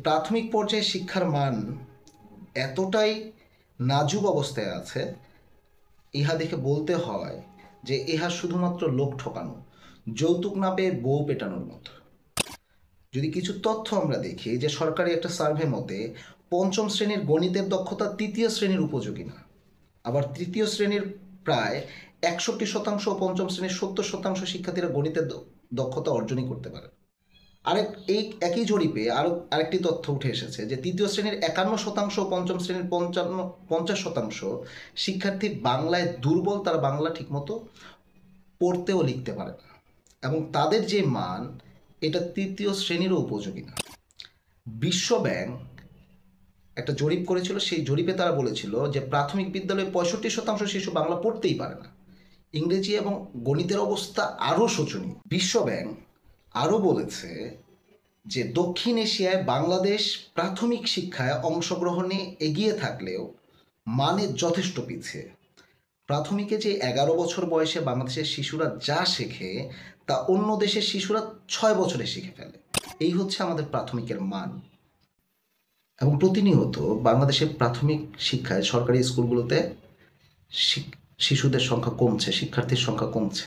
প্রাথমিক পর্যায়ে শিক্ষার মান এতটাই নাজুক অবস্থায় আছে, ইহা দেখে বলতে হয় যে ইহা শুধুমাত্র লোক ঠকানো, যৌতুক না পেয়ে বউ পেটানোর মতো। যদি কিছু তথ্য আমরা দেখি যে সরকারি একটা সার্ভে মতে পঞ্চম শ্রেণীর গণিতের দক্ষতা তৃতীয় শ্রেণীর উপযোগী না, আবার তৃতীয় শ্রেণীর প্রায় 61% ও পঞ্চম শ্রেণীর 70% শিক্ষার্থীরা গণিতের দক্ষতা অর্জনই করতে পারে। এই একই জরিপে আরেকটি তথ্য উঠে এসেছে যে তৃতীয় শ্রেণীর 51% ও পঞ্চম শ্রেণীর 50% শিক্ষার্থী বাংলায় দুর্বল, তারা বাংলা ঠিকমতো পড়তেও লিখতে পারে না, এবং তাদের যে মান এটা তৃতীয় শ্রেণীরও উপযোগী না। বিশ্ব ব্যাংক একটা জরিপ করেছিল, সেই জরিপে তারা বলেছিল যে প্রাথমিক বিদ্যালয়ে 65% শিশু বাংলা পড়তেই পারে না। ইংরেজি এবং গণিতের অবস্থা আরও শোচনীয়। বিশ্ব ব্যাংক আরও বলেছে যে দক্ষিণ এশিয়ায় বাংলাদেশ প্রাথমিক শিক্ষায় অংশগ্রহণে এগিয়ে থাকলেও মানে যথেষ্ট পিছিয়ে। প্রাথমিকে যে 11 বছর বয়সে বাংলাদেশের শিশুরা যা শেখে তা অন্য দেশের শিশুরা 6 বছরে শিখে ফেলে। এই হচ্ছে আমাদের প্রাথমিকের মান। এবং প্রতিনিয়ত বাংলাদেশের প্রাথমিক শিক্ষায় সরকারি স্কুলগুলোতে শিশুদের সংখ্যা কমছে, শিক্ষার্থীর সংখ্যা কমছে।